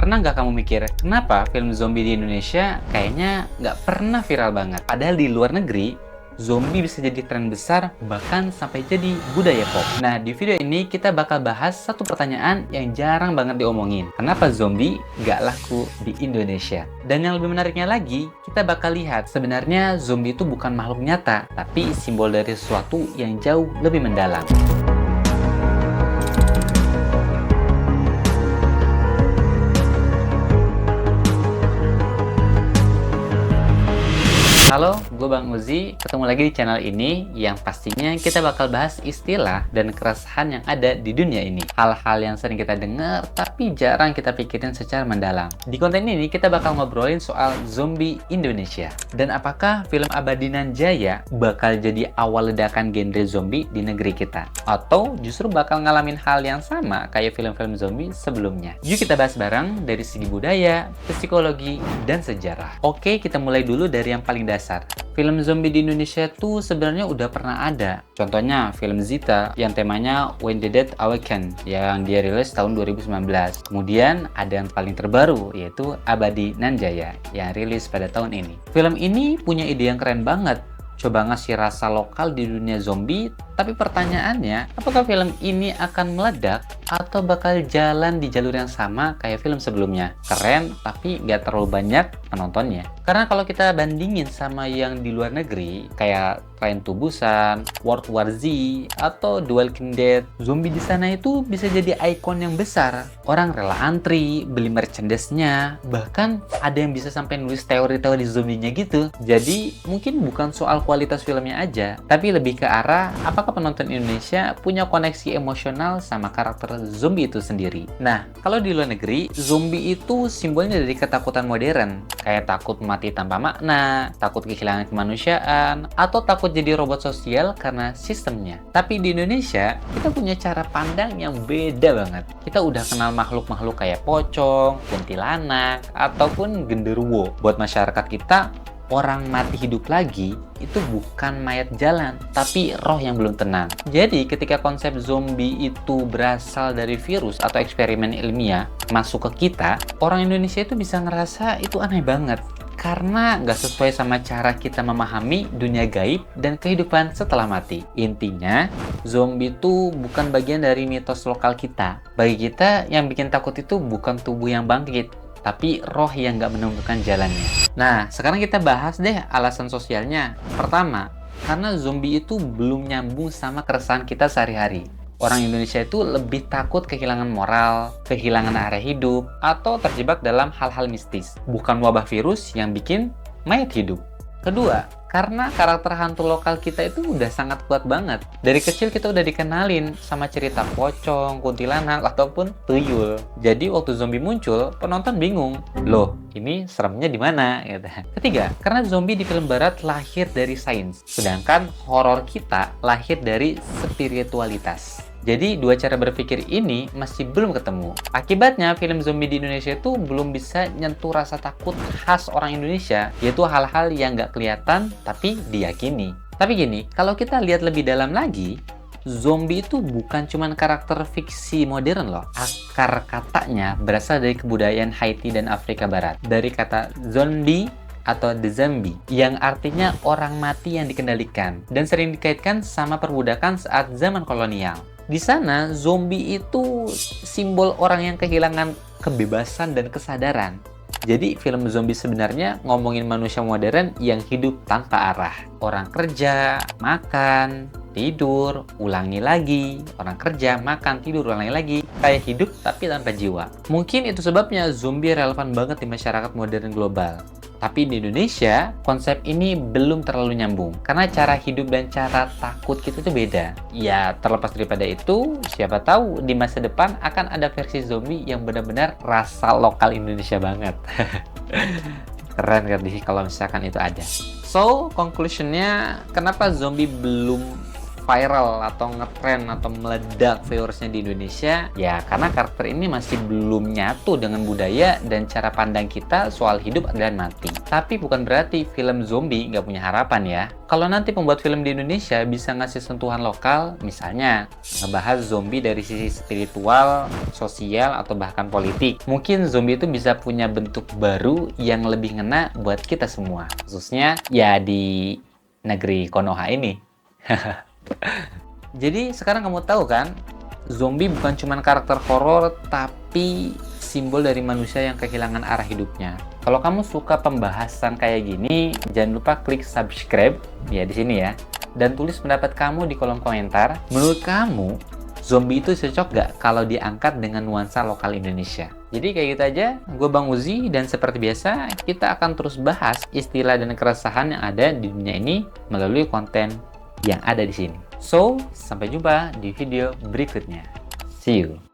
Pernah nggak kamu mikir, kenapa film zombie di Indonesia kayaknya nggak pernah viral banget? Padahal di luar negeri, zombie bisa jadi tren besar, bahkan sampai jadi budaya pop. Nah, di video ini kita bakal bahas satu pertanyaan yang jarang banget diomongin. Kenapa zombie nggak laku di Indonesia? Dan yang lebih menariknya lagi, kita bakal lihat sebenarnya zombie itu bukan makhluk nyata, tapi simbol dari sesuatu yang jauh lebih mendalam. Halo, gue Bang Uzi, ketemu lagi di channel ini yang pastinya kita bakal bahas istilah dan keresahan yang ada di dunia ini. Hal-hal yang sering kita dengar tapi jarang kita pikirin secara mendalam. Di konten ini kita bakal ngobrolin soal zombie Indonesia. Dan apakah film Abadi Nan Jaya bakal jadi awal ledakan genre zombie di negeri kita? Atau justru bakal ngalamin hal yang sama kayak film-film zombie sebelumnya? Yuk kita bahas bareng dari segi budaya, psikologi, dan sejarah. Oke, kita mulai dulu dari yang paling dasar. Film zombie di Indonesia tuh sebenarnya udah pernah ada. Contohnya film Zita yang temanya When the Dead Awaken yang dia rilis tahun 2019. Kemudian ada yang paling terbaru yaitu Abadi Nan Jaya yang rilis pada tahun ini. Film ini punya ide yang keren banget. Coba ngasih rasa lokal di dunia zombie, tapi pertanyaannya, apakah film ini akan meledak atau bakal jalan di jalur yang sama kayak film sebelumnya? Keren, tapi nggak terlalu banyak penontonnya. Karena kalau kita bandingin sama yang di luar negeri, kayak Train to Busan, World War Z, atau The Walking Dead, zombie di sana itu bisa jadi ikon yang besar. Orang rela antri, beli merchandise-nya, bahkan ada yang bisa sampai nulis teori-teori zombinya gitu. Jadi, mungkin bukan soal kualitas filmnya aja, tapi lebih ke arah apakah penonton Indonesia punya koneksi emosional sama karakter zombie itu sendiri. Nah, kalau di luar negeri, zombie itu simbolnya dari ketakutan modern, kayak takut mati tanpa makna, takut kehilangan kemanusiaan, atau takut jadi robot sosial karena sistemnya. Tapi di Indonesia, kita punya cara pandang yang beda banget. Kita udah kenal makhluk-makhluk kayak pocong, kuntilanak, ataupun genderuwo. Buat masyarakat kita, orang mati hidup lagi itu bukan mayat jalan, tapi roh yang belum tenang. Jadi ketika konsep zombie itu berasal dari virus atau eksperimen ilmiah masuk ke kita, orang Indonesia itu bisa ngerasa itu aneh banget. Karena nggak sesuai sama cara kita memahami dunia gaib dan kehidupan setelah mati. Intinya, zombie itu bukan bagian dari mitos lokal kita. Bagi kita, yang bikin takut itu bukan tubuh yang bangkit, tapi roh yang nggak menemukan jalannya. Nah, sekarang kita bahas deh alasan sosialnya. Pertama, karena zombie itu belum nyambung sama keresahan kita sehari-hari. Orang Indonesia itu lebih takut kehilangan moral, kehilangan area hidup, atau terjebak dalam hal-hal mistis. Bukan wabah virus yang bikin mayat hidup. Kedua, karena karakter hantu lokal kita itu udah sangat kuat banget. Dari kecil kita udah dikenalin sama cerita pocong, kuntilanak, ataupun tuyul. Jadi waktu zombie muncul, penonton bingung. Loh, ini seremnya di mana? Gitu. Ketiga, karena zombie di film barat lahir dari sains. Sedangkan horor kita lahir dari spiritualitas. Jadi dua cara berpikir ini masih belum ketemu. Akibatnya film zombie di Indonesia itu belum bisa nyentuh rasa takut khas orang Indonesia, yaitu hal-hal yang nggak kelihatan tapi diyakini. Tapi gini, kalau kita lihat lebih dalam lagi, zombie itu bukan cuma karakter fiksi modern loh. Akar katanya berasal dari kebudayaan Haiti dan Afrika Barat. Dari kata zombie atau the zombie, yang artinya orang mati yang dikendalikan, dan sering dikaitkan sama perbudakan saat zaman kolonial. Di sana, zombie itu simbol orang yang kehilangan kebebasan dan kesadaran. Jadi, film zombie sebenarnya ngomongin manusia modern yang hidup tanpa arah. Orang kerja, makan, tidur, ulangi lagi. Orang kerja, makan, tidur, ulangi lagi. Kayak hidup tapi tanpa jiwa. Mungkin itu sebabnya zombie relevan banget di masyarakat modern global. Tapi di Indonesia, konsep ini belum terlalu nyambung. Karena cara hidup dan cara takut kita itu beda. Ya, terlepas daripada itu, siapa tahu di masa depan akan ada versi zombie yang benar-benar rasa lokal Indonesia banget. Keren kan kalau misalkan itu ada. So, conclusionnya, kenapa zombie belum viral atau ngetren atau meledak viewersnya di Indonesia? Ya karena karakter ini masih belum nyatu dengan budaya dan cara pandang kita soal hidup dan mati. Tapi bukan berarti film zombie nggak punya harapan ya. Kalau nanti pembuat film di Indonesia bisa ngasih sentuhan lokal, misalnya ngebahas zombie dari sisi spiritual, sosial, atau bahkan politik, mungkin zombie itu bisa punya bentuk baru yang lebih ngena buat kita semua. Khususnya ya di negeri Konoha ini. Jadi sekarang kamu tahu kan, zombie bukan cuma karakter horor, tapi simbol dari manusia yang kehilangan arah hidupnya. Kalau kamu suka pembahasan kayak gini, jangan lupa klik subscribe ya di sini ya, dan tulis pendapat kamu di kolom komentar. Menurut kamu, zombie itu cocok gak kalau diangkat dengan nuansa lokal Indonesia? Jadi kayak gitu aja, gue Bang Uzi, dan seperti biasa, kita akan terus bahas istilah dan keresahan yang ada di dunia ini melalui konten yang ada di sini. So, sampai jumpa di video berikutnya. See you!